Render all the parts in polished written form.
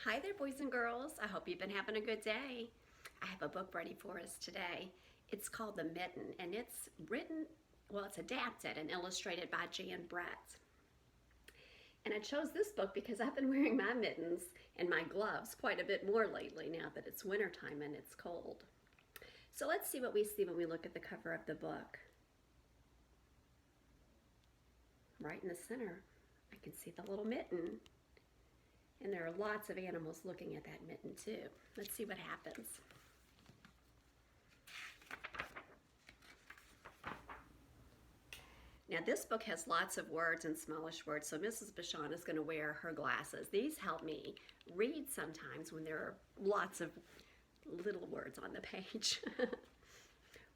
Hi there, boys and girls. I hope you've been having a good day. I have a book ready for us today. It's called The Mitten, and it's it's adapted and illustrated by Jan Brett. And I chose this book because I've been wearing my mittens and my gloves quite a bit more lately now that it's wintertime and it's cold. So let's see what we see when we look at the cover of the book. Right in the center, I can see the little mitten. And there are lots of animals looking at that mitten too. Let's see what happens. Now this book has lots of words and smallish words, so Mrs. Bushong is going to wear her glasses. These help me read sometimes when there are lots of little words on the page.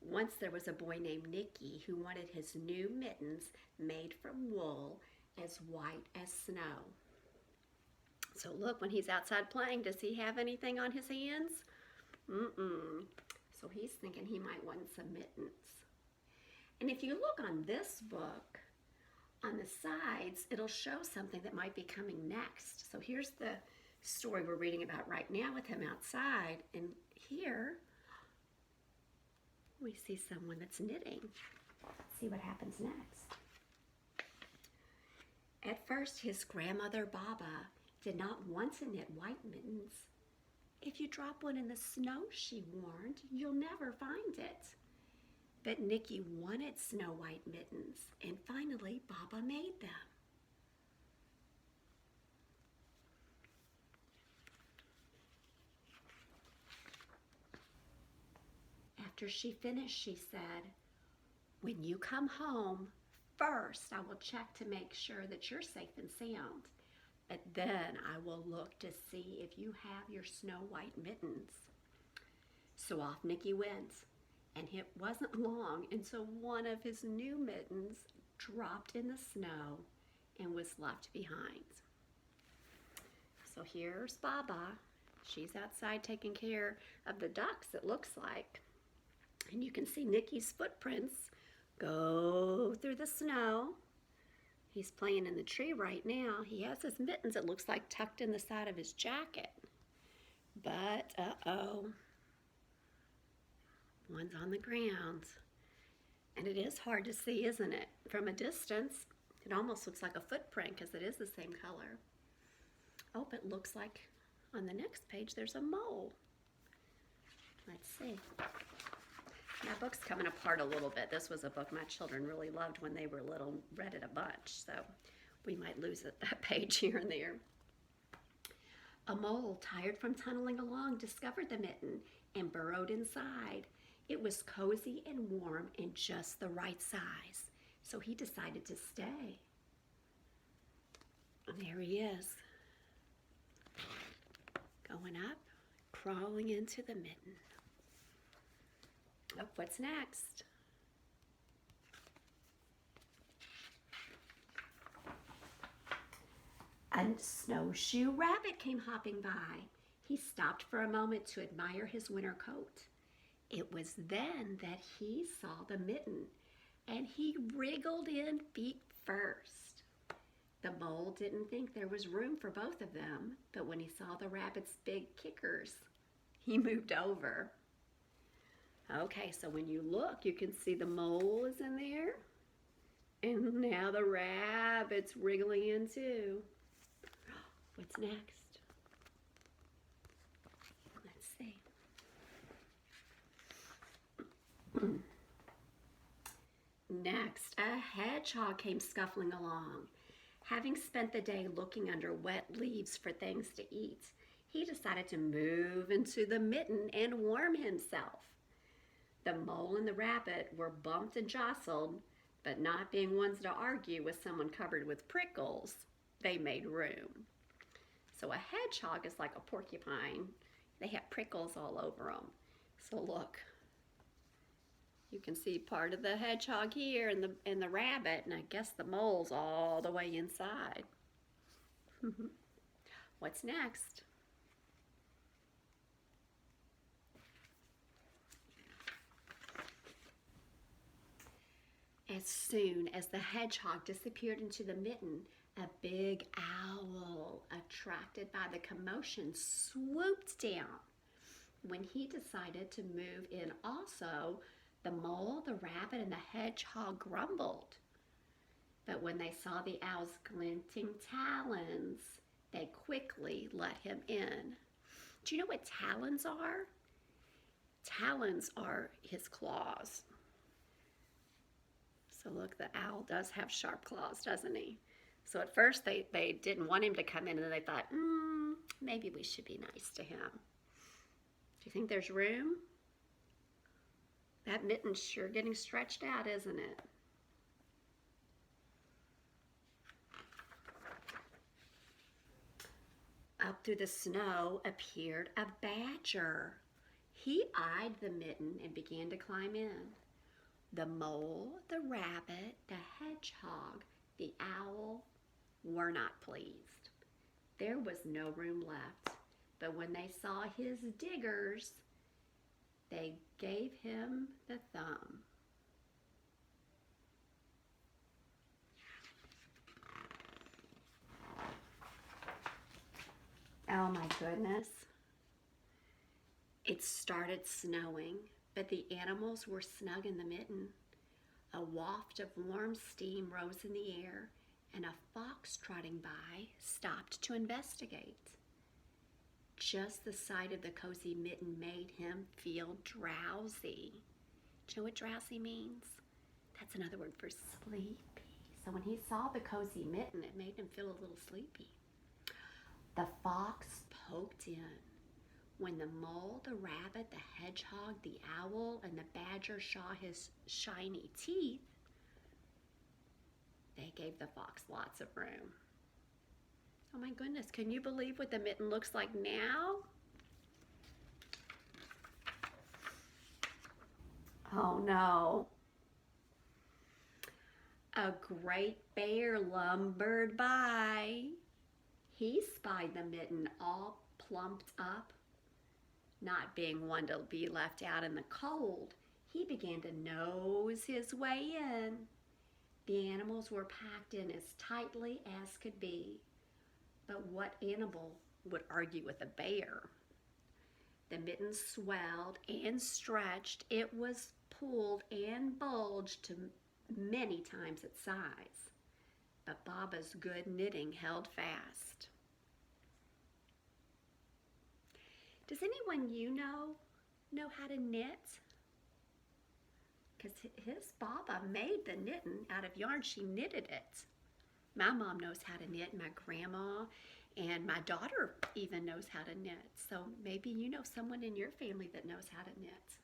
Once there was a boy named Nicky who wanted his new mittens made from wool as white as snow. So look, when he's outside playing, does he have anything on his hands? So he's thinking he might want some mittens. And if you look on this book, on the sides, it'll show something that might be coming next. So here's the story we're reading about right now with him outside. And here, we see someone that's knitting. Let's see what happens next. At first, his grandmother, Baba, did not want to knit white mittens. If you drop one in the snow, she warned, you'll never find it. But Nicky wanted snow white mittens, and finally Baba made them. After she finished, she said, "When you come home, first I will check to make sure that you're safe and sound. But then I will look to see if you have your snow white mittens." So off Nicky went, and it wasn't long until one of his new mittens dropped in the snow and was left behind. So here's Baba. She's outside taking care of the ducks, it looks like. And you can see Nicky's footprints go through the snow. He's playing in the tree right now. He has his mittens, it looks like, tucked in the side of his jacket. But, one's on the ground. And it is hard to see, isn't it? From a distance, it almost looks like a footprint because it is the same color. Oh, it looks like on the next page there's a mole. Let's see. My book's coming apart a little bit. This was a book my children really loved when they were little, read it a bunch, so we might lose a page here and there. A mole, tired from tunneling along, discovered the mitten and burrowed inside. It was cozy and warm and just the right size, so he decided to stay. And there he is, going up, crawling into the mitten. Oh, what's next? A snowshoe rabbit came hopping by. He stopped for a moment to admire his winter coat. It was then that he saw the mitten, and he wriggled in feet first. The mole didn't think there was room for both of them, but when he saw the rabbit's big kickers, he moved over. Okay, so when you look, you can see the mole is in there, and now the rabbit's wriggling in too. What's next? Let's see. Next, a hedgehog came scuffling along. Having spent the day looking under wet leaves for things to eat, he decided to move into the mitten and warm himself. The mole and the rabbit were bumped and jostled, but not being ones to argue with someone covered with prickles, they made room. So a hedgehog is like a porcupine. They have prickles all over them. So look, you can see part of the hedgehog here and the rabbit, and I guess the mole's all the way inside. What's next? As soon as the hedgehog disappeared into the mitten, A big owl, attracted by the commotion, swooped down. When he decided to move in also, the mole, the rabbit, and the hedgehog grumbled. But when they saw the owl's glinting talons, they quickly let him in. Do you know what talons are? Talons are his claws. So look, the owl does have sharp claws, doesn't he? So at first they didn't want him to come in, and they thought, maybe we should be nice to him. Do you think there's room? That mitten's sure getting stretched out, isn't it? Up through the snow appeared a badger. He eyed the mitten and began to climb in. The mole, the rabbit, the hedgehog, the owl were not pleased. There was no room left, but when they saw his diggers, they gave him the thumb. Oh my goodness. It started snowing, but the animals were snug in the mitten. A waft of warm steam rose in the air, and a fox trotting by stopped to investigate. Just the sight of the cozy mitten made him feel drowsy. Do you know what drowsy means? That's another word for sleepy. So when he saw the cozy mitten, it made him feel a little sleepy. The fox poked in. When the mole, the rabbit, the hedgehog, the owl, and the badger saw his shiny teeth, they gave the fox lots of room. Oh my goodness, can you believe what the mitten looks like now? Oh no. A great bear lumbered by. He spied the mitten all plumped up. Not being one to be left out in the cold, he began to nose his way in. The animals were packed in as tightly as could be. But what animal would argue with a bear? The mitten swelled and stretched. It was pulled and bulged to many times its size. But Baba's good knitting held fast. Does anyone you know how to knit? Because his Baba made the knitting out of yarn. She knitted it. My mom knows how to knit, my grandma, and my daughter even knows how to knit. So maybe you know someone in your family that knows how to knit.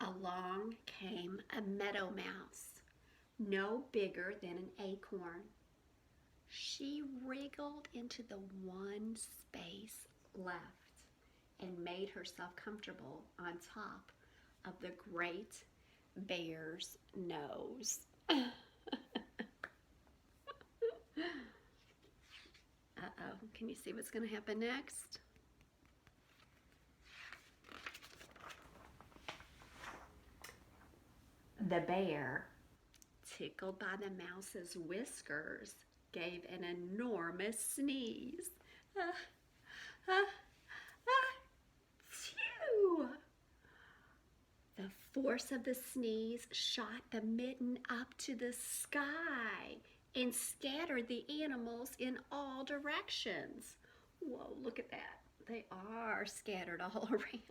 Along came a meadow mouse, no bigger than an acorn. She wriggled into the one space left and made herself comfortable on top of the great bear's nose. Uh-oh, can you see what's going to happen next? The bear, tickled by the mouse's whiskers, gave an enormous sneeze. Phew! The force of the sneeze shot the mitten up to the sky and scattered the animals in all directions. Whoa, look at that. They are scattered all around.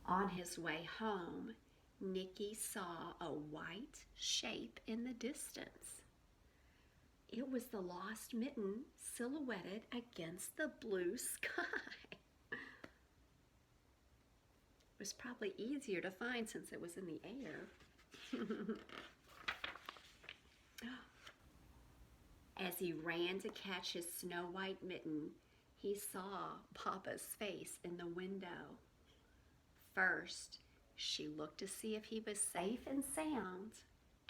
On his way home, Nicky saw a white shape in the distance. It was the lost mitten silhouetted against the blue sky. It was probably easier to find since it was in the air. As he ran to catch his snow white mitten, he saw Papa's face in the window. First, she looked to see if he was safe and sound,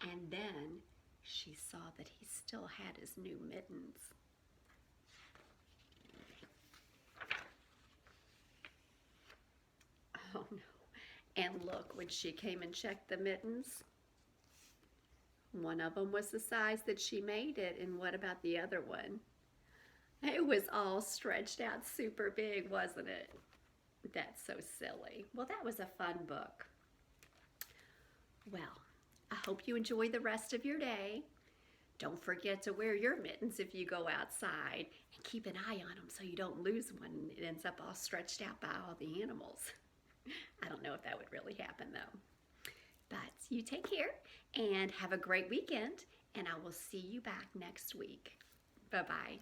and then she saw that he still had his new mittens. Oh no. And look, when she came and checked the mittens, one of them was the size that she made it, and what about the other one? It was all stretched out super big, wasn't it? That's so silly. Well, that was a fun book. Well, I hope you enjoy the rest of your day. Don't forget to wear your mittens if you go outside, and keep an eye on them so you don't lose one and it ends up all stretched out by all the animals. I don't know if that would really happen though. But you take care and have a great weekend, and I will see you back next week. Bye-bye.